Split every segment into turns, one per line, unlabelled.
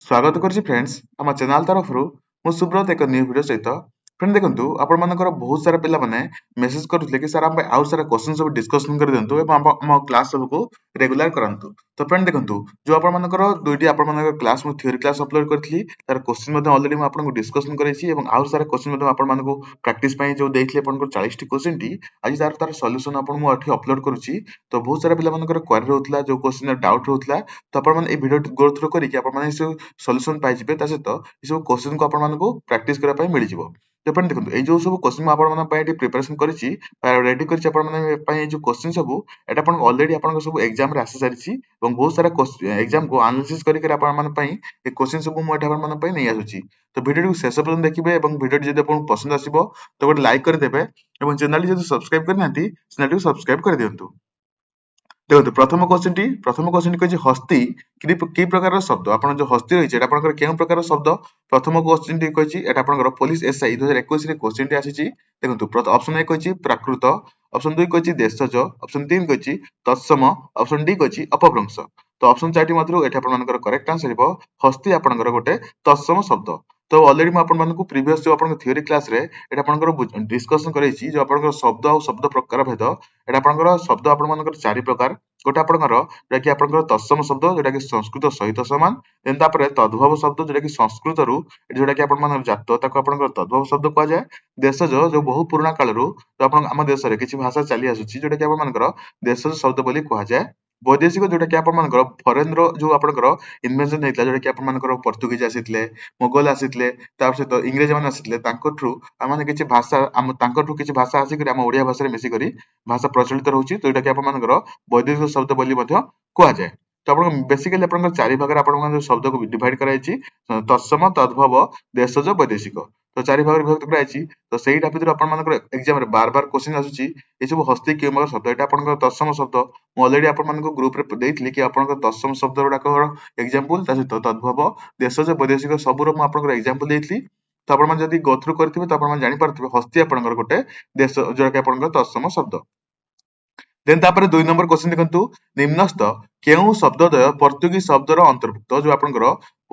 स्वागत करुच्ची फ्रेंड्स आम चैनल तरफ मु सुब्रत एक न्यू वीडियो सहित फ्रेंड देखंतु आपण मानकर बहुत सारा पिला माने मेसेज करथले कि सर हम आउ सारा क्वेश्चन सब डिस्कशन कर दियंतु एवं हम क्लास सब को रेगुलर करंतु। तो फ्रेंड देखंतु जो आपण मानकर दुईटी आपण मानकर क्लास मु थ्योरी क्लास अपलोड करथली तार क्वेश्चन मध्ये ऑलरेडी मैं आपन को डिस्कशन करैछि एवं आउ सारा क्वेश्चन मध्ये आपण मान को प्रैक्टिस पई जो देइथले आपण को 40 टी क्वेश्चन टी आज तार सॉल्यूशन आपण मु अठी अपलोड करूछि। तो बहुत सारा पिला मानकर क्वेरी रहउतला जो क्वेश्चन डाउट रहउतला तो आपण माने ए वीडियो गो थ्रू करी कि आपण माने सॉल्यूशन पाइ जिवे ता सहित ए सब क्वेश्चन को आपण मान को प्रैक्टिस करा पई मिल जिवो। तो फ्रेंड देखंतु ए जो सब क्वेश्चन मैं आपण माने पई प्रिपरेशन करिछि रेडी करिछि आपण माने पई जो क्वेश्चन सब एटा आपण ऑलरेडी आपण सब एग्जाम रे आसी सारिछि एवं बहुत सारा एग्जाम को एनालिसिस करि के आपण माने पई ए क्वेश्चन सब मु एटा आपण माने पई नै आसुछि। तो वीडियो को शेष पर्यंत देखिबे एवं वीडियो जदि आपण पसंद आसीबो तो गोटे लाइक कर देबे एवं चैनल जदि सब्सक्राइब करनांती चैनल को सब्सक्राइब कर दियंतु। देखो प्रथम क्वेश्चन टी कहछि हस्ती की प्रकार शब्द आपण जो हस्ती रही छै आपण केउ प्रकार शब्द। प्रथम क्वेश्चन टी कहछि एटा आपण पुलिस एसआई 2021 रे क्वेश्चन टी आसीछि। देखंतु ऑप्शन ए कहछि प्राकृत, ऑप्शन 2 कहछि देशज, ऑप्शन 3 कहछि तत्सम, ऑप्शन डी कहछि अपभ्रंश। तो ऑप्शन 4 टी मात्र एटा आपण मानकर करेक्ट आंसर हिबो हस्ती आपणकर गोटे तत्सम शब्द। तो ऑलरेडी मैं आपण मानकु प्रीवियस जो आपण थ्योरी क्लास रे एटा आपणकर डिस्कशन करैछि जो आपणकर शब्द और शब्द प्रकार भेद एटा आपणकर शब्द आपण मानकर चारि प्रकार। गोटे आपणकर जेटा कि आपणकर तत्सम शब्द जेटा कि संस्कृत सहित समान देन तापर तद्भव शब्द जेटा कि संस्कृत रु जेटा कि आपण मानकर जात ताको आपणकर तद्भव शब्द कहा जाय। देशज जो बहुत पुराना काल रु तो आपण हम देश रे किछि भाषा चली आसुछि जेटा कि आपण मानकर देशज शब्द बोली कहा जाय। वैदेशिक जोटा कि आपण मानकर फॉरेन रो जो आपणकर इन्वेंशन हेतला जोटा कि आपण मानकर पोर्तुगीज आसीतले, मुगल आसीतले, तार सहित इंग्रेज मान आसीतले तांको थ्रू आमाने किछि भाषा हम तांको थ्रू किछि भाषा आसी करी हम ओडिया भाषा रे मिसी करी भाषा प्रचलित रहउछि। तो एटा कि आपण मानकर वैदेशिक शब्द बोली मध्य कहा जाय। तो आपण बेसिकली आपनकर चारि भाग रे आपण मान शब्द को डिवाइड कराइछि तत्सम, तद्भव, देशज, वैदेशिक। तो चारि भाग रे विभक्त कराइछि। तो सेहीटा भितर आपण मानकर एग्जाम रे बार-बार क्वेश्चन आसुछि ए सब हस्ती केउ प्रकार शब्द एटा आपनकर तत्सम शब्द मु ऑलरेडी आपण मानको ग्रुप रे देइथली कि आपनकर तत्सम शब्द गुडाकर एग्जांपल ता सहित तद्भव, देशज, वैदेशिक सबुर मु आपनकर एग्जांपल देइथली। तो आपण मान जदि गो थ्रू करथिबे तो आपण मान जानि पारथिबे हस्ती आपनकर गोटे देश जोटा कि आपनकर तत्सम शब्द। देन तापर 2 नंबर क्वेश्चन देखंतु निम्नस्थ केउ शब्दद्वय पोर्तुगीज शब्दर अंतर्भुक्त जो आपनकर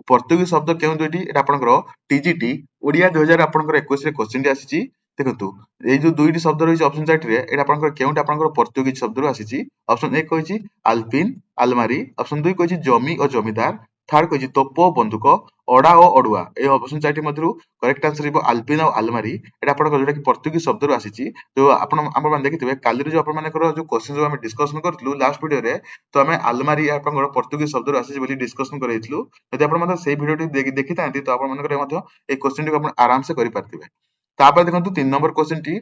पोर्तुगीज शब्द केउ दुइटी एटा आपनकर टीजीटी ओडिया 2021 रे क्वेश्चन टी आसीछि। देखंतु ए जो दुइटी शब्द रहिछि ऑप्शन 4 रे एटा आपनकर केउटा आपनकर पोर्तुगीज शब्द रु आसीछि। ऑप्शन 1 कहिछि आल्पिन अलमारी, ऑप्शन 2 कहिछि जमी और जमीदार, थर्ड कहिछि तोप बंदूक, ओडा और ओडुआ। ए ऑप्शन 4 टी मधुरु करेक्ट आंसर हिबो आल्पिन और अलमारी एटा आपनकर जोटा कि पोर्तुगीज शब्द रु आसीछि। तो आपण हम मान देखिथिबे काली जो आपण मानकर जो क्वेश्चन जो हम डिस्कशन करथलु लास्ट वीडियो रे तो हमें अलमारी आपनकर पोर्तुगीज शब्द रु आसीछि बोली डिस्कशन करैथलु। यदि आपण माने सेही वीडियो टी देखितांती तो आपण मानकर मध्य ए क्वेश्चन टी आपण आराम से करि पारथिबे। तापर देखंतु 3 नंबर क्वेश्चन टी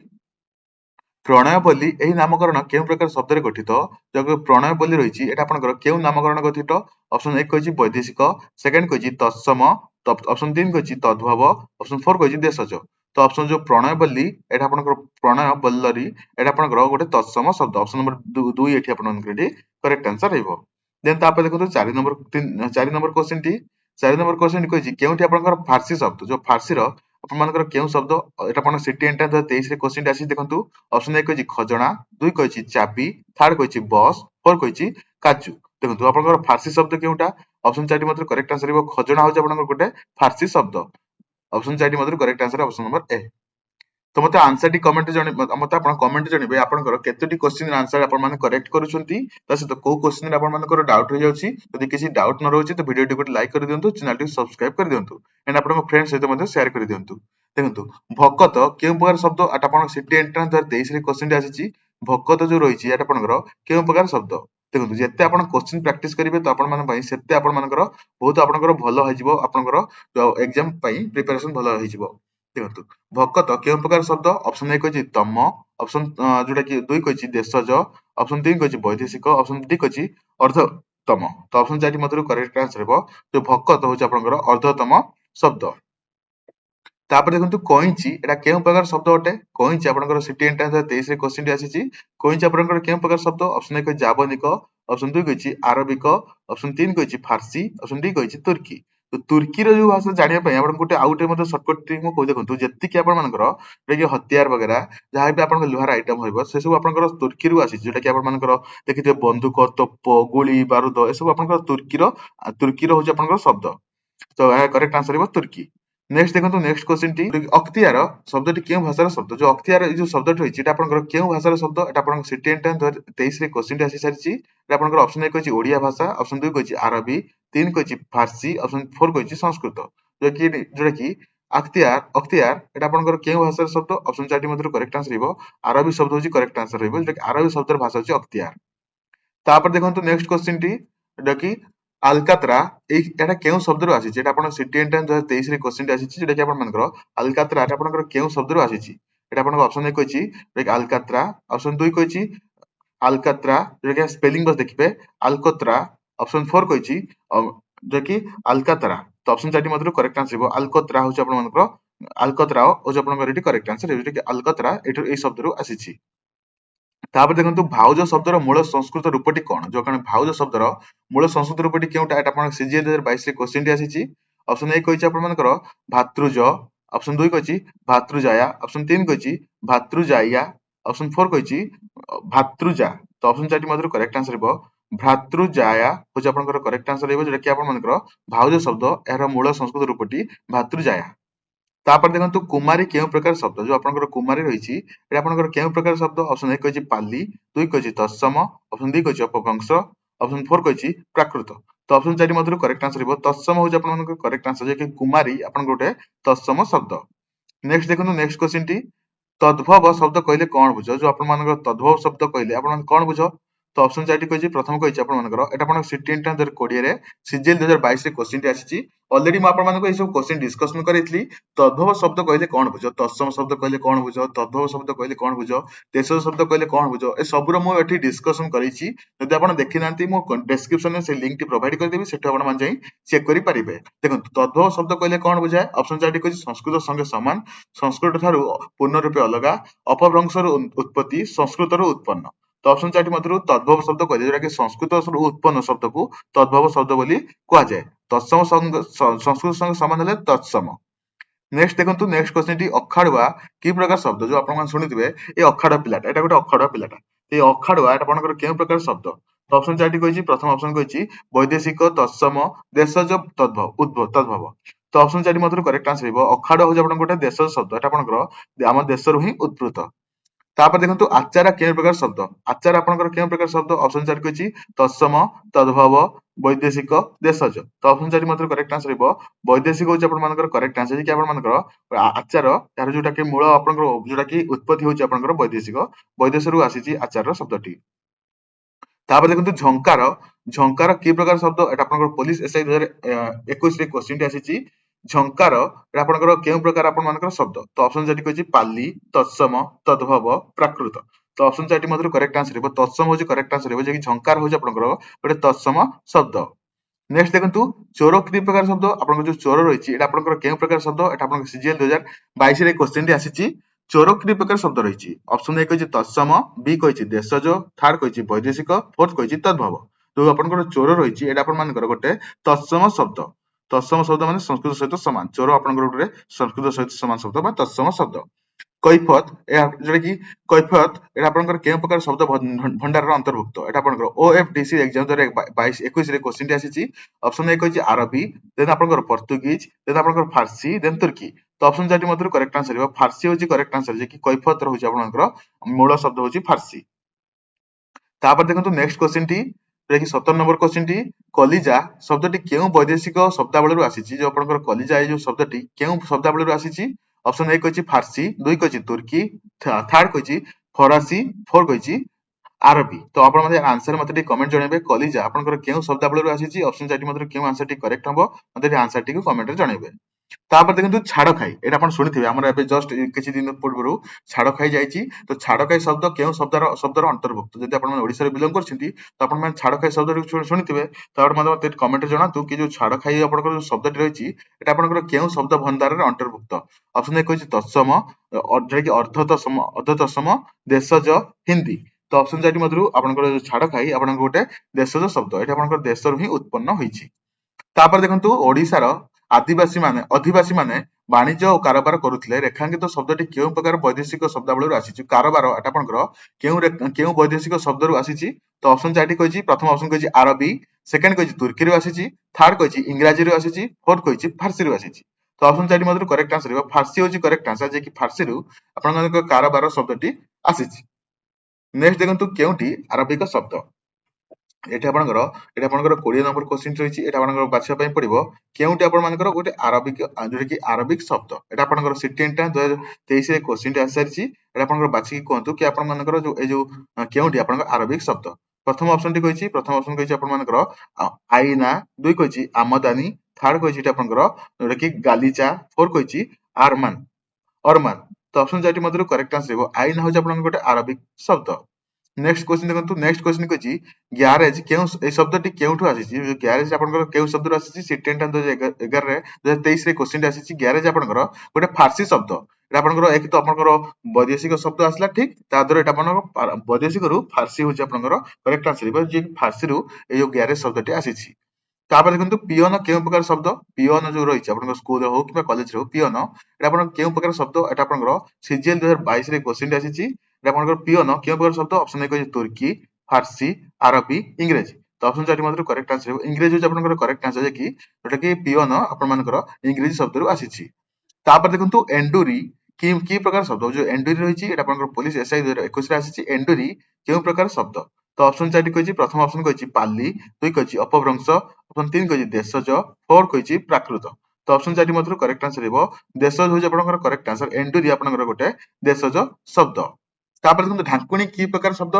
प्रणय बोली एही नामकरण केउ प्रकार शब्द रे गठित जो प्रणय बोली रहिछि एटा आपनकर केउ नामकरण गठित। ऑप्शन 1 कहिछि वैदेशिक, सेकंड कहिछि तत्सम, ऑप्शन 3 कहिछि तद्भव, ऑप्शन 4 कहिछि देशज। तो ऑप्शन जो प्रणय बोली एटा आपनकर प्रणय बोलरी एटा आपनकर गोटे तत्सम शब्द। ऑप्शन नंबर 2 एठी आपनकर एठी करेक्ट आंसर रहइबो। देन तापर देखंतु 4 नंबर क्वेश्चन टी 4 नंबर क्वेश्चन कहिछि केउठी आपनकर फारसी शब्द जो फारसी रो आपण मानकर केउ शब्द एटा आपण सिटी एंट्रेंस 2023 रे क्वेश्चन आसी। देखंतु ऑप्शन 1 कहिछि खजणा, 2 कहिछि चाबी, थर्ड कहिछि बस, 4 कहिछि काजू। देखंतु आपनकर फारसी शब्द केउटा ऑप्शन 4 मात्र करेक्ट आंसर हिबो खजणा होछ आपनकर गोटे फारसी शब्द। ऑप्शन 4 मात्र correct answer option number A. तो मते आंसर टी कमेंट जणे मते आपण कमेंट जणिबे आपनकर केतोटी क्वेश्चन आंसर आपण माने करेक्ट करूछंती ता सहित को क्वेश्चन रे आपण मानकर डाउट हो जाउछि। यदि किछि डाउट न रहउछि तो वीडियो टी को लाइक कर दियंतु, चैनल टी सब्सक्राइब कर दियंतु एंड आपन फ्रेंड्स सहित मते शेयर कर दियंतु। देखंतु भकत केउ प्रकार शब्द आटा आपण सिटी एंट्रेंस 2023 रे क्वेश्चन टी आसीछि। भकत जो रहिछि एटा आपनकर केउ प्रकार शब्द। देखंतु जेते आपण क्वेश्चन प्रैक्टिस करिवे तो आपण मान पई सेते आपण मानकर बहुत आपनकर भलो होय जिवो आपनकर एग्जाम पई प्रिपरेशन भलो होय जिवो। देखंतु भकत केउ प्रकार शब्द ऑप्शन 1 कहिछि तम, ऑप्शन जोटा कि 2 कहिछि देशज, ऑप्शन 3 कहिछि वैदेशिक, ऑप्शन 3 कहिछि अर्धतम। तो ऑप्शन 4 मधुर करेक्ट आंसर हेबो जो भकत होछि आपनकर अर्धतम शब्द। तापर देखंतु कइछि एटा केउ प्रकार शब्द अटे कइछि आपनकर सिटी एंट्रेंस 23 रे क्वेश्चन टी आसीछि। कइछि आपनकर केउ प्रकार शब्द ऑप्शन 1 जावनिक, ऑप्शन 2 कहिछि अरबिक, ऑप्शन 3 कहिछि फारसी, ऑप्शन 3 कहिछि तुर्की। तो तुर्की रो जो भाषा जानिया पय आपण गुटे आउटे मते शॉर्टकट ट्रिक मु कहि देखंतु जत्ति कि आपण मानकर जे हथियार वगैरह जहा भी आपण लोहार आइटम होइबो से सब आपनकर तुर्की रो आसी जेटा कि आपण मानकर देखिथे बंदूक, तोप, गोली, बारूद ए सब आपनकर तुर्की रो होछि आपनकर शब्द। तो करेक्ट आंसर हो तुर्की। नेक्स्ट देखो नेक्स्ट क्वेश्चन टी अख्तियार शब्द केउ भाषार शब्द जो अख्तियार जो शब्द रही है आपंकर केउ भाषार शब्द एटा सिटी एंट्रांस 2023 रे क्वेश्चन टी आसी सारी आपंकर ऑप्शन 1 कहछि ओडिया भाषा, ऑप्शन 2 कहछि अरबी, 3 कहछि फारसी, ऑप्शन 4 कहछि संस्कृत। जोटा कि अख्तियार अख्तियार एटा आपंकर केउ भाषार शब्द ऑप्शन 4 टी मध्य करेक्ट आंसर हो अरबी शब्द होछि करेक्ट आंसर रहइबो जोटा कि अरबी शब्दर भाषा होछि अख्तियार। तापर देखंतु नेक्स्ट क्वेश्चन टी जोटा कि अलकात्रा एटा केउ शब्द रो आसी एटा आपण सिटी एंट्रांस 2023 रे क्वेश्चन टी आसी जोटा कि आपण मानकर अलकात्रा एटा आपणकर केउ शब्द रो आसी एटा आपण ऑप्शन 1 कहछि लाइक अलकात्रा, ऑप्शन 2 कहछि अलकात्रा जोटा कि स्पेलिंग बस देखिबे अलकोत्रा, ऑप्शन 4 कहछि जो कि अलकात्रा। तो ऑप्शन 4 टी मतलब करेक्ट आंसर हो अलकोत्रा होछि आपण मानकर अलकोत्रा होछि आपणकर एटी करेक्ट आंसर जोटा कि अलकोत्रा एटो ए शब्द रो आसी। तापर देखंतु भाउज शब्दर मूल संस्कृत रूपटी कोन जो कारण भाउज शब्दर मूल संस्कृत रूपटी केउटा एटा आपण सीजीए 2022 रे क्वेश्चन टी आसीची। ऑप्शन 1 कहिछि आपण मानकर भातृज, ऑप्शन 2 कहिछि भातृजाया, ऑप्शन 3 कहिछि भातृजाया, ऑप्शन 4 कहिछि भातृजा। तो ऑप्शन 4 टी मधुर करेक्ट आंसर हेबो भ्रातृजाया होछि आपनकर करेक्ट आंसर हेबो जेटा कि आपण मानकर भाउज शब्द एहर मूल संस्कृत रूपटी भातृजाया। तापर देखंतु कुमारी केउ प्रकार शब्द जो आपनकर कुमारी रहिछि एटा आपनकर केउ प्रकार शब्द ऑप्शन 1 कहछि पाली, 2 कहछि तत्सम, ऑप्शन 3 कहछि अपभ्रंश, ऑप्शन 4 कहछि प्राकृत। तो ऑप्शन 4 मधुर करेक्ट आंसर हेबो तत्सम होछि आपनकर करेक्ट आंसर जे कि कुमारी आपन गोटे तत्सम शब्द। नेक्स्ट देखंतु नेक्स्ट क्वेश्चन टी तद्भव शब्द कहले कोन बुझ जो आपन मानकर तद्भव शब्द कहले आपन कोन बुझ। तो ऑप्शन 4 टी कहछि प्रथम कहछि आपन मानकर एटा आपन सिटी एंट्रांस 2020 रे सीजीएल 2022 रे क्वेश्चन टी आसीछि। ऑलरेडी म आपन मानकर ए सब क्वेश्चन डिस्कशन करैतली तद्भव शब्द कहले कोन बुझ, तत्सम शब्द कहले कोन बुझ, तद्भव शब्द कहले कोन बुझ, देशज शब्द कहले कोन बुझ ए सबरो म एठी डिस्कशन करैछि। जदि आपन देखि नांती मो डिस्क्रिप्शन में से लिंक टी प्रोवाइड कर देबी सेठो आपन मान जाई चेक करि परिबे। देखंतु तद्भव शब्द कहले कोन बुझाय ऑप्शन 4 टी कहछि संस्कृत संगे समान, संस्कृत थारु पूर्ण रूपे अलगा, अपभ्रंशर उत्पत्ति, संस्कृत रो उत्पन्न। तो ऑप्शन 4 टी मधुर तद्भव शब्द कहले जोटा कि संस्कृत रो उत्पन्न शब्द को तद्भव शब्द बोली कुआ जाय। तत्सम संस्कृत संगे समान हेले तत्सम। नेक्स्ट देखंतु नेक्स्ट क्वेश्चन टी अखाडुआ की प्रकार शब्द जो आपण मान सुनिथिबे ए अखाडा पिलाटा एटा गोटे अखाडा पिलाटा ए अखाडुआ एटा आपनकर केउ प्रकार शब्द। तो ऑप्शन 4 टी कहछि प्रथम ऑप्शन कहछि वैदेशिक तत्सम देशज तद्भव उद्भव तद्भव। तो ऑप्शन 4 टी मधुर करेक्ट आंसर हेबो अखाडा हो आपण गोटे देशज शब्द एटा आपनकर हम देशरु ही उद्भूत। तापर देखंतु आचार केउ प्रकार शब्द आचार आपनकर केउ प्रकार शब्द ऑप्शन 4 कहछि तत्सम तद्भव वैदेशिक देशज। तो ऑप्शन 4 मधुर करेक्ट आंसर हेबो वैदेशिक होछि आपण मानकर करेक्ट आंसर जे कि आपण मानकर आचार यार जोटा कि मूल आपनकर जोटा कि उत्पत्ति होछि आपनकर वैदेशिक वैदेशरु आसीछि आचार शब्दटी। तापर देखंतु झंकार झंकार की प्रकार शब्द एटा आपनकर पुलिस एसआई 2021 रे क्वेश्चन टी आसीछि। झंकार एटा आपनकर केउ प्रकार आपण मानकर शब्द। तो ऑप्शन 4 कहछि पाली, तत्सम, तद्भव, प्राकृत। तो ऑप्शन 4 मधुर करेक्ट आंसर हेबो तत्सम होछि करेक्ट आंसर हेबो जे कि झंकार होछि आपनकर गोटे तत्सम शब्द। नेक्स्ट देखंतु चोर की प्रकार शब्द आपनकर जो चोर रहिछि एटा आपनकर केउ प्रकार शब्द एटा आपनकर सीजीएल 2022 रे क्वेश्चन टी आसीछि। चोर की प्रकार शब्द रहिछि ऑप्शन 1 कहछि तत्सम, बी कहछि देशज, थर्ड कहछि वैदेशिक, फोर्थ कहछि तद्भव। तो आपनकर चोर रहिछि एटा आपन मानकर गोटे तत्सम शब्द। तत्सम शब्द माने संस्कृत सहित समान चोर आपनकर गोटे संस्कृत सहित समान शब्द बा तत्सम शब्द। कैफत जोटा कि कैफत एटा आपनकर केउ प्रकार शब्द भंडार रो अंतर्भुक्त एटा आपनकर ओएफडीसी एग्जाम 2022-21 रे क्वेश्चन टी आसीछि। ऑप्शन 1 कहछि अरबी, देन आपनकर पोर्तुगीज, देन आपनकर फारसी, देन तुर्की। तो ऑप्शन 4 मधुर करेक्ट आंसर हेबो फारसी होछि करेक्ट आंसर जे कि कैफत रहउछि आपनकर मूल शब्द होछि फारसी। तापर देखंतु नेक्स्ट क्वेश्चन टी जोटा कि 17 नंबर क्वेश्चन टी कलिजा शब्दटी केउ वैदेशिक शब्दावली रो आसीछि जो आपनकर कलिजा ए जो शब्दटी केउ शब्दावली रो आसीछि। ऑप्शन 1 कहछि फारसी, 2 कहछि तुर्की, थर्ड कहछि फरासी, 4 कहछि अरबी। तो आपण मते आंसर मते कमेंट जणेबे कलिजा आपनकर केउ शब्दावली रो आसीछि ऑप्शन 4 मते केउ आंसर टी करेक्ट हबो मते आंसर टी को कमेंट रे जणेबे। तापर देखंतु छाड़ खाई एटा आपण सुनिथिबे हमर एबे जस्ट किछि दिन पूर्वरु छाड़ खाई जाईची। तो छाड़ खाई शब्द केउ शब्दर अंतर्भुक्त जदि आपण ओडिसा रे बिलोंग करछिंती तो आपण माने छाड़ खाई शब्द सुनिथिबे तो आपण मते कमेंट जणातु कि जो छाड़ खाई आपनकर जो शब्दटी रहिची एटा आपनकर केउ शब्द भंडार रे अंतर्भुक्त। ऑप्शन 1 कहछि तत्सम जे कि अर्धतत्सम देशज हिंदी। तो ऑप्शन 4 मधुरु आपनकर जो छाड़ खाई आपनकर गोटे देशज शब्द एटा आपनकर देशरु ही उत्पन्न होईची। तापर देखंतु ओडिसा रो अधिवासी माने वाणिज्य और कारोबार करुथिले रेखांकित शब्दटी केउ प्रकार वैदेशिक शब्दावली रो आसीछि कारोबार एटा आपनकर केउ वैदेशिक शब्द रो आसीछि। तो ऑप्शन 4 टी कहछि प्रथम ऑप्शन कहछि अरबी, सेकंड कहिछि तुर्की ରୁ ଆସିଛି, थर्ड कहिछि इंग्राजी ରୁ ଆସିଛି, फोर्थ कहिछि फारसी ରୁ ଆସିଛି। तो ऑप्शन 4 मधुर करेक्ट आंसर हो फारसी होछि करेक्ट आंसर जे कि फारसी ରୁ आपनकर कारोबार शब्दटी आसीछि। नेक्स्ट देखंतु केउंटी आरबिक शब्द एटा आपनकर 20 नंबर क्वेश्चन रहिछि एटा आपनकर बाछिया पय पड़िबो केउंटी आपनकर गोटे अरबिक जोटा कि अरबिक शब्द एटा आपनकर सिटी एंटा 2023 रे क्वेश्चन आसी सारिछि एटा आपनकर बाछि कहंतु कि आपनकर जो ए जो केउंटी आपनकर अरबिक शब्द प्रथम ऑप्शन टी कहिछि प्रथम ऑप्शन कहिछि आपनकर आईना दुई कहिछि आमदानी थर्ड कहिछि एटा आपनकर जोटा कि गालीचा फोर कहिछि आरमान अरमान तो ऑप्शन जाटी मधुर करेक्ट आंसर हो आईना होछि आपनकर गोटे अरबिक शब्द। नेक्स्ट क्वेश्चन देखंतु नेक्स्ट क्वेश्चन कहिछि ग्यारेज केउ ए शब्दटी केउठु आसीछि ग्यारेज आपनकर केउ शब्दरु आसीछि सिटी एंटा 2011 रे 2023 रे क्वेश्चन आसीछि ग्यारेज आपनकर गोटे फारसी शब्द एटा आपनकर एक तो आपनकर वैदेशिक शब्द आसला ठीक तादर एटा आपनकर वैदेशिक रु फारसी होछि आपनकर करेक्ट आंसर जे फारसी रु ए जो ग्यारेज शब्दटी आसीछि। तापर देखंतु पियोन केउ प्रकार शब्द पियोन जो रहिछि आपनकर स्कूल हो कि कॉलेज रो पियोन एटा आपन केउ प्रकार शब्द एटा आपनकर सीजीएल 2022 रे क्वेश्चन आसीछि एटा आपनकर पियोन केउ प्रकार शब्द ऑप्शन ए कहि तुर्की फारसी अरबी इंग्रजी तो ऑप्शन 4 मधुर करेक्ट आंसर हो इंग्रजी जो आपनकर करेक्ट आंसर जे कि जोटा कि पियोन आपन मानकर इंग्रजी शब्द रु आसीछि। तापर देखंतु एंडुरी की प्रकार शब्द जो एंडुरी रहिछि एटा आपनकर पुलिस एसआई 2021 रे आसीछि एंडुरी केउ प्रकार शब्द तो ऑप्शन 4 कहिछि प्रथम ऑप्शन कहिछि पाली दुई कहिछि अपभ्रंश ऑप्शन 3 कहिछि देशज फोर कहिछि प्राकृत तो ऑप्शन 4 मधुर करेक्ट आंसर हेबो देशज होछि आपनकर करेक्ट आंसर एंडुरी आपनकर गोटे देशज शब्द। तापर देखंतु ढांकुणी की प्रकार शब्द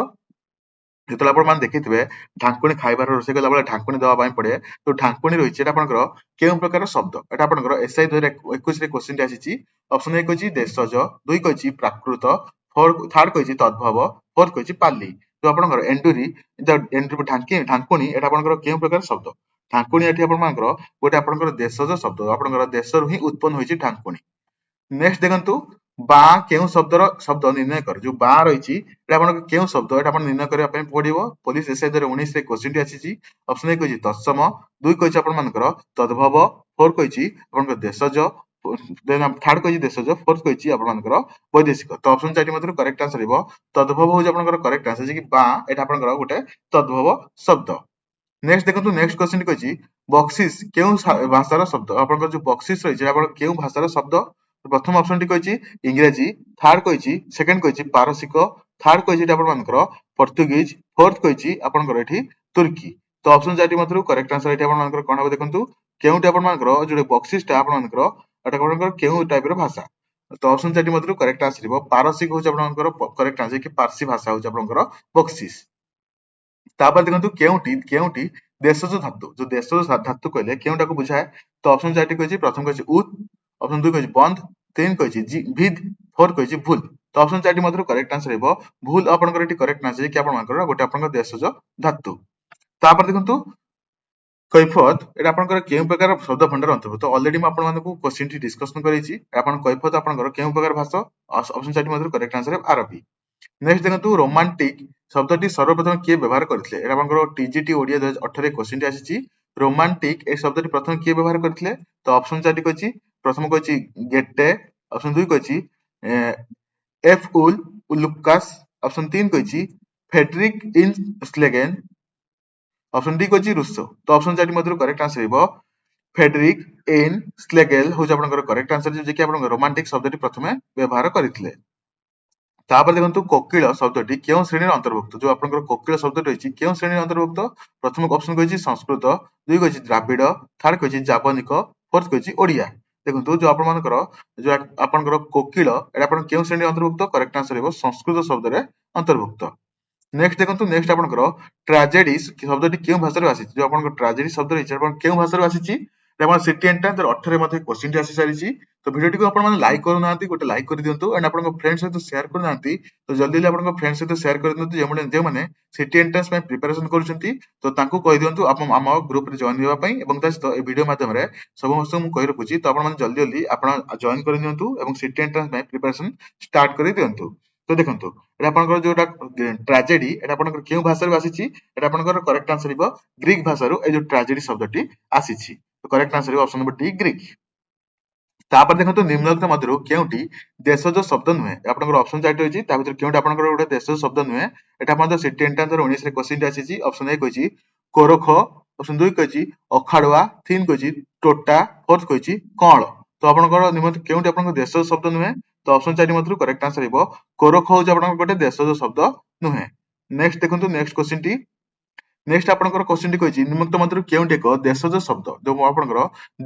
जेतला आपण मान देखिथिबे ढांकुणी खाइबार रोसे गला बेले ढांकुणी दवा पाई पड़े तो ढांकुणी रहिछि एटा आपनकर केउ प्रकार शब्द एटा आपनकर एसआई 2021 रे क्वेश्चन आसीछि ऑप्शन 1 कहिछि देशज दुई कहिछि प्राकृत फोर थर्ड कहिछि तद्भव फोर्थ कहिछि पाली तो आपनकर एंडुरी एंडुरी ढांकुणी एटा आपनकर केउ प्रकार शब्द ढांकुणी एठी आपण मानकर गोटे आपनकर देशज शब्द आपनकर देशरु ही उत्पन्न होइछि ढांकुणी। नेक्स्ट देखंतु बा केउ शब्द निर्णय कर जो बा रहिछि एटा आपन केउ शब्द एटा आपन निर्णय करिया पय पडिबो पुलिस एसआई 2019 रे क्वेश्चन आसीछि ऑप्शन 1 कहिछि तत्सम दुई कहिछि आपन मानकर तद्भव फोर कहिछि आपन देशज देन थर्ड कहिछि देशज फोर्थ कहिछि आपन मानकर वैदेशिक तो ऑप्शन 4 मधुर करेक्ट आंसर हेबो तद्भव होछि आपनकर करेक्ट आंसर जे कि बा एटा आपनकर गोटे तद्भव शब्द। नेक्स्ट देखंतु नेक्स्ट क्वेश्चन कहिछि बक्सिस केउ भाषार शब्द आपनकर जो बक्सिस रहिछि आपन केउ भाषार शब्द प्रथम ऑप्शन टी कहिछि इंग्रजी थर्ड कहिछि सेकंड कहिछि पारसिक थर्ड कहिछि आपन मानकर पोर्तुगीज फोर्थ कहिछि आपनकर एठी तुर्की तो ऑप्शन 4 मधुर करेक्ट आंसर एठी आपन मानकर कोन हो देखंतु केउटी आपन मानकर जो बक्सिसटा आपन मानकर एटा आपनकर केउ टाइप रो भाषा तो ऑप्शन 4 मधुर करेक्ट आंसर हिबो पारसिक होछि आपन मानकर करेक्ट आंसर कि पारसी भाषा होछि आपनकर बक्सिस। तापर देखंतु केउटी देशज धातु जो देशज धातु कहले केउटा को बुझाए तो ऑप्शन 4 टी कहिछि प्रथम कहिछि उत ऑप्शन 2 कहिछि बंद 3 कहिछि विद फोर कहिछि भूल तो ऑप्शन 4 टी मधुर करेक्ट आंसर हेबो भूल आपनकर एटी करेक्ट आंसर कि आपन मानकर गोटे आपनकर देशज धातु। तापर देखंतु कैफियत एटा आपनकर केउ प्रकार शब्द भंडार अंतर्भुक्त ऑलरेडी म आपन मानकु क्वेश्चन टी डिस्कशन करैछि आपन कैफियत आपनकर केउ प्रकार भाषा ऑप्शन 4 टी मधुर करेक्ट आंसर अरबी। नेक्स्ट देखंतु रोमांटिक शब्दटी सर्वप्रथम किए व्यवहार करथिले एटा आपनकर टीजीटी ओडिया 2018 क्वेश्चन टी आसीछि रोमांटिक ए शब्दटी प्रथम किए व्यवहार करथिले तो ऑप्शन 4 टी कहिछि प्रथम कहिछि गेटे ऑप्शन 2 कहिछि एफ उल लुकास ऑप्शन 3 कहिछि फेडरिक इन स्लेगन ऑप्शन डी कहिछि रुसो तो ऑप्शन 4 मधुर करेक्ट आंसर हेबो फेडरिक इन स्लेगेल हो आपनकर करेक्ट आंसर जे कि आपन रोमांटिक शब्दटी प्रथमे व्यवहार करथिले। तापर देखंतु कोकिल शब्दटी केउ श्रेणी अंतर्भुक्त जो आपनकर कोकिल शब्द रहिछि केउ श्रेणी अंतर्भुक्त प्रथम ऑप्शन कहिछि संस्कृत दुई कहिछि द्राविड थर्ड कहिछि जावनिक फोर्थ कहिछि ओडिया देखंतु जो आपन मानकर जो आपनकर कोकिल एटा आपन केउ श्रेणी अंतर्भुक्त करेक्ट आंसर हेबो संस्कृत शब्द रे अंतर्भुक्त। नेक्स्ट देखंतु नेक्स्ट आपनकर ट्रेजेडी शब्दटी केउ भाषा रे आसीछि जो आपनकर ट्रेजेडी शब्द रहिछि आपन केउ भाषा रे आसीछि एटा सिटी एंटा 18 मध्ये क्वेश्चन आसी सारिछि तो वीडियो को आपण माने लाइक करू नांती गोटे लाइक कर दियंतु एंड आपण फ्रेंड्स सहित शेयर करू नांती तो जल्दी जल्दी आपण फ्रेंड्स सहित शेयर कर दियंतु जे माने सिटी एंट्रेंस में प्रिपरेशन करूछंती तो तांको कहि दियंतु आपण हम ग्रुप रे जॉइन हेबा पई एवं तास तो ए वीडियो माध्यम रे सब मस्त मु कहि रखुची तो आपण माने जल्दी जल्दी आपण जॉइन कर दियंतु एवं सिटी एंट्रेंस में प्रिपरेशन स्टार्ट कर दियंतु। तो देखंतु एटा आपनकर जोटा ट्रेजेडी एटा आपनकर केउ भाषा रे आसीछि एटा आपनकर करेक्ट आंसर हिबो ग्रीक भाषा रो ए जो ट्रेजेडी शब्दटी आसीछि तो करेक्ट आंसर हिबो ऑप्शन नंबर डी ग्रीक। तापर देखंतु निम्नलिखित मध्यरु केउटी देशज शब्द नुहे आपनकर ऑप्शन 4 होइछि ता भीतर केउटी आपनकर गोटे देशज शब्द नुहे एटा आपन सिटी एंट्रेंस 19 रे क्वेश्चन आसीछि ऑप्शन ए कहिछि କୋରଖ, ଅପସନ 2 କହିଛି ଅଖାଡୁଆ, 3 କହିଛି ଟୋଟା, 4 କହିଛି କଅଁଳ। ତ ଆପଣଙ୍କର ନିମନ୍ତେ କେଉଁଠି ଆପଣଙ୍କ ଦେଶଜ ଶବ୍ଦ ନୁହେଁ? ତ ଅପସନ 4 ମଧ୍ୟରୁ କରେକ୍ଟ ଆନ୍ସର ରହିବ କୋରଖ ହଉଛି ଆପଣଙ୍କର ଗୋଟେ ଦେଶଜ ଶବ୍ଦ ନୁହେଁ। ନେକ୍ସଟ ଦେଖନ୍ତୁ ନେକ୍ସଟ କ୍ୱେଶ୍ଚିନ ଟି। ନେକ୍ସଟ ଆପଣଙ୍କର କ୍ୱେଶ୍ଚିନ ଟି କହିଛି ନିମ୍ନୋକ୍ତ ମଧ୍ୟରୁ କେଉଁଟି ଏକ ଦେଶଜ ଶବ୍ଦ? ଯୋଉ ଆପଣଙ୍କର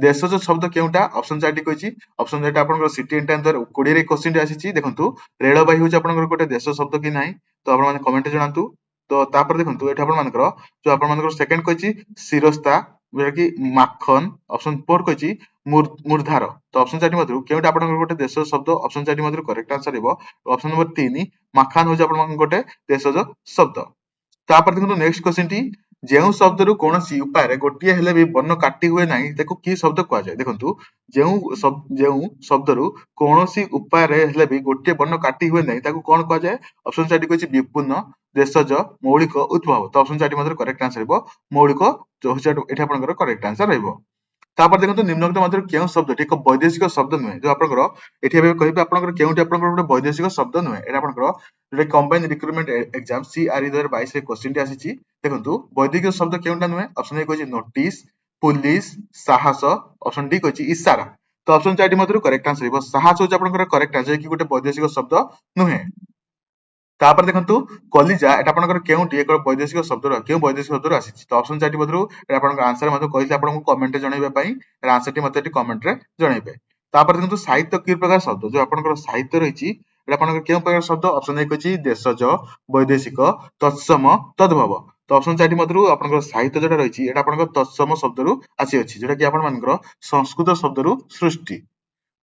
ଦେଶଜ ଶବ୍ଦ କେଉଁଟା? ଅପସନ 4 ଟି କହିଛି। ଅପସନ 4 ଟା ଆପଣଙ୍କର ସିଟି ଏଣ୍ଟ୍ରାନ୍ସ 2020 ରେ କ୍ୱେଶ୍ଚିନ ଟି ଆସିଛି। ଦେଖନ୍ତୁ ରେଳବାଇ ହଉଛି ଆପଣଙ୍କର ଗୋଟେ ଦେଶ ଶବ୍ଦ କି ନାହିଁ? ତ ଆପଣମାନେ କମେଣ୍ଟରେ ଜଣାନ୍ତୁ। ତ ତାପରେ ଦେଖନ୍ତୁ ଏଠି ଆପଣମାନଙ୍କର ଯୋଉ ଆପଣମାନଙ୍କର ସେକେଣ୍ଡ କହିଛି ଶିରସ୍ତା, ଯୋଉଟା କି ମାଖନ। ଅପସନ 4 କହିଛି ମୂର୍ଦ୍ଧାର। ତ ଅପସନ 4 ମଧ୍ୟରୁ କେଉଁଟା ଆପଣଙ୍କର ଗୋଟେ ଦେଶଜ ଶବ୍ଦ? ଅପସନ 4 ମଧ୍ୟରୁ କରେକ୍ଟ ଆନ୍ସର ରହିବ ଅପସନ ନମ୍ବର 3 ମାଖାନ ହଉଛି ଆପଣଙ୍କର ଗୋଟେ ଦେଶଜ ଶବ୍ଦ। ତାପରେ ଦେଖନ୍ତୁ ନେକ୍ସଟ କ୍ୱେଶ୍ଚିନ ଟି, ଯେଉଁ ଶବ୍ଦରୁ କୌଣସି ଉପାୟରେ ଗୋଟିଏ ହେଲେ ବି ବର୍ଣ୍ଣ କାଟି ହୁଏ ନାହିଁ ତାକୁ କି ଶବ୍ଦ କୁହାଯାଏ? ଦେଖନ୍ତୁ ଯେଉଁ ଶବ୍ଦରୁ କୌଣସି ଉପାୟରେ ହେଲେ ବି ଗୋଟିଏ ବର୍ଣ୍ଣ କାଟି ହୁଏ ନାହିଁ ତାକୁ କଣ କୁହାଯାଏ? ଅପସନ 4 ଟି କହିଛି ବିପୂର୍ଣ୍ଣ, ଦେଶଜ, ମୌଳିକ, ଉଦ୍ଭବ। ତ ଅପସନ 4 ଟି ମଧ୍ୟରୁ କରେକ୍ଟ ଆନ୍ସର ରହିବ ମୌଳିକ, ଏଠି ଆପଣଙ୍କର କରେକ୍ଟ ଆନ୍ସର ରହିବ। ତାପରେ ଦେଖନ୍ତୁ ନିମ୍ନୋକ୍ତ ମଧ୍ୟରୁ କେଉଁ ଶବ୍ଦଟି ଏକ ବୈଦେଶିକ ଶବ୍ଦ ନୁହେଁ? ଯୋଉ ଆପଣଙ୍କର ଏଠି ଏବେ କହିବେ ଆପଣଙ୍କର କେଉଁଟି ଆପଣଙ୍କର ଗୋଟେ ବୈଦେଶିକ ଶବ୍ଦ ନୁହେଁ? ଏଟା ଆପଣଙ୍କର ଯୋଉଟା କମ୍ବାଇନ୍ଡ ରିକ୍ରୁଟମେଣ୍ଟ ଏକ୍ସାମ CRE 2022 ରେ କ୍ୱେଶ୍ଚିନ ଟି ଆସିଛି। ଦେଖନ୍ତୁ ବୈଦେଶିକ ଶବ୍ଦ କେଉଁଟା ନୁହେଁ? ଅପସନ ଏ କହିଛି ନୋଟିସ, ପୁଲିସ, ସାହସ। ଅପସନ ଡି କହିଛି ଇଶାରା। ତ ଅପସନ 4 ଟି ମଧ୍ୟରୁ କରେକ୍ଟ ଆନ୍ସର ରହିବ ସାହସ ହଉଛି ଆପଣଙ୍କର କରେକ୍ଟ ଆନ୍ସର, କି ଗୋଟେ ବୈଦେଶିକ ଶବ୍ଦ ନୁହେଁ। ତାପରେ ଦେଖନ୍ତୁ କଲିଜା, ଏଟା ଆପଣଙ୍କର କେଉଁଟି ଏକ ବୈଦେଶିକ ଶବ୍ଦରୁ କେଉଁ ବୈଦେଶିକ ଶବ୍ଦରୁ ଆସିଛି? ତ ଅପସନ 4 ଟି ମଧ୍ୟରୁ ଏଟା ଆପଣଙ୍କ ଆନ୍ସର ମଧ୍ୟ କହିଲି ଆପଣଙ୍କୁ କମେଣ୍ଟରେ ଜଣାଇବା ପାଇଁ। ଏଟା ଆନ୍ସର ଟି ମୋତେ ଏଠି କମେଣ୍ଟରେ ଜଣାଇବେ। ତାପରେ ଦେଖନ୍ତୁ ସାହିତ୍ୟ କି ପ୍ରକାର ଶବ୍ଦ? ଯୋଉ ଆପଣଙ୍କର ସାହିତ୍ୟ ରହିଛି ଏଟା ଆପଣଙ୍କର କେଉଁ ପ୍ରକାର ଶବ୍ଦ? ଅପସନ ଏ କହିଛି ଦେଶଜ, ବୈଦେଶିକ, ତତ୍ସମ, ତଦ୍ଭବ। ତ ଅପସନ 4 ଟି ମଧ୍ୟରୁ ଆପଣଙ୍କର ସାହିତ୍ୟ ଯୋଉଟା ରହିଛି ଏଟା ଆପଣଙ୍କର ତତ୍ସମ ଶବ୍ଦରୁ ଆସିଅଛି, ଯୋଉଟା କି ଆପଣମାନଙ୍କର ସଂସ୍କୃତ ଶବ୍ଦରୁ ସୃଷ୍ଟି।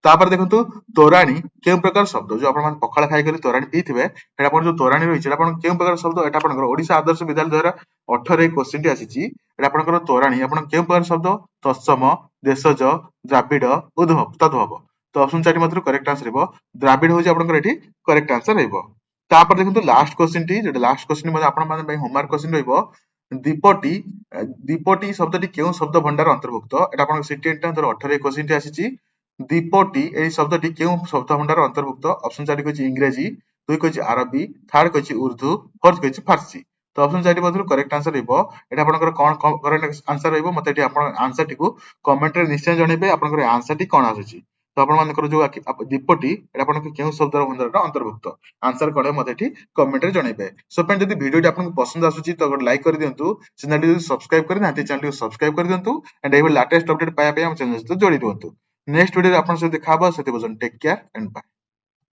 ତାପରେ ଦେଖନ୍ତୁ ତୋରାଣୀ କେଉଁ ପ୍ରକାର ଶବ୍ଦ? ଯୋଉ ଆପଣମାନେ ପଖାଳ ଖାଇକରି ତୋରାଣୀ ପିଇଥିବେ ସେଟା ଆପଣ ଯୋଉ ତୋରାଣୀ ରହିଛି ଏଟା ଆପଣ କେଉଁ ପ୍ରକାର ଶବ୍ଦ? ଏଟା ଆପଣଙ୍କର ଓଡିଶା ଆଦର୍ଶ ବିଦ୍ୟାଳୟ 2018 ରେ କ୍ୱେଶ୍ଚିନ ଟି ଆସିଛି। ଏଟା ଆପଣଙ୍କର ତୋରାଣୀ ଆପଣ କେଉଁ ପ୍ରକାର ଶବ୍ଦ? ତତ୍ସମ, ଦେଶଜ, ଦ୍ରାବିଡ, ଉଦ୍ଭବ, ତଦ୍ଭବ। ତ ଅପସନ 4 ଟି ମଧ୍ୟରୁ କରେକ୍ଟ ଆନ୍ସର ରହିବ ଦ୍ରାବିଡ ହଉଛି ଆପଣଙ୍କର ଏଠି କରେକ୍ଟ ଆନ୍ସର ରହିବ। ତାପରେ ଦେଖନ୍ତୁ ଲାଷ୍ଟ କ୍ୱେଶ୍ଚିନ ଟି, ଯୋଉଟା ଲାଷ୍ଟ କ୍ୱେଶ୍ଚିନ ମଧ୍ୟ ଆପଣମାନଙ୍କ ପାଇଁ ହୋମୱାର୍କ କ୍ୱେଶ୍ଚିନ ରହିବ। ଦୀପଟି ଦୀପଟି ଶବ୍ଦଟି କେଉଁ ଶବ୍ଦ ଭଣ୍ଡାର ଅନ୍ତର୍ଭୁକ୍ତ? ଏଟା ଆପଣଙ୍କ ସିଟି ଏଣ୍ଟ୍ରାନ୍ସ 2018 ରେ କ୍ୱେଶ୍ଚିନ ଟି ଆସିଛି। ଦୀପଟି ଏହି ଶବ୍ଦଟି କେଉଁ ଶବ୍ଦ ଭଣ୍ଡାର ଅନ୍ତର୍ଭୁକ୍ତ? ଅପସନ 4 କହିଛି ଇଂରାଜୀ, 2 କହିଛି ଆରବୀ, 3 କହିଛି ଉର୍ଦୁ, 4 କହିଛି ଫାର୍ସି। ତ ଅପସନ 4 ମଧ୍ୟରୁ କରେକ୍ଟ ଆନ୍ସର ରହିବ ଏଟା ଆପଣଙ୍କର କଣ କରେକ୍ଟ ଆନ୍ସର ରହିବ? ମତେ ଏଠି ଆପଣ ଆନ୍ସର ଟିକୁ କମେଣ୍ଟରେ ନିଶ୍ଚୟ ଜଣେଇବେ ଆପଣଙ୍କର ଆନ୍ସର ଟି କଣ ଆସୁଛି। ତ ଆପଣମାନଙ୍କର ଯୋଉ ଦୀପଟି ଏଟା ଆପଣଙ୍କ କେଉଁ ଶବ୍ଦର ଭଣ୍ଡାରର ଅନ୍ତର୍ଭୁକ୍ତ? ଆନ୍ସର କଣ ମତେ ଏଠି କମେଣ୍ଟରେ ଜଣେଇବେ। ସୋ ଫ୍ରେଣ୍ଡ ଯଦି ଭିଡିଓଟି ଆପଣଙ୍କୁ ପସନ୍ଦ ଆସୁଛି ତ ଗୋଟେ ଲାଇକ୍ କରିଦିଅନ୍ତୁ। ଚ୍ୟାନେଲଟି ଯଦି ସବସ୍କ୍ରାଇବ କରିନାହାନ୍ତି ଚ୍ୟାନେଲଟିକୁ ସବସ୍କ୍ରାଇବ କରିଦିଅନ୍ତୁ ଏଣ୍ଡ ଏଇଭଳି ଲାଟେଷ୍ଟ ଅପଡେଟ ପାଇବା ପାଇଁ ଆମ ଚ୍ୟାନେଲ ସହିତ ଯୋଡ଼ି ଦିଅନ୍ତୁ। ନେକ୍ସଟ ଭିଡିଓରେ ଆପଣଙ୍କ ସହିତ ଦେଖା ହବ। ସେଥି ପର୍ଯ୍ୟନ୍ତ ଟେକ୍ କେୟାର ଏଣ୍ଡ ବାଏ।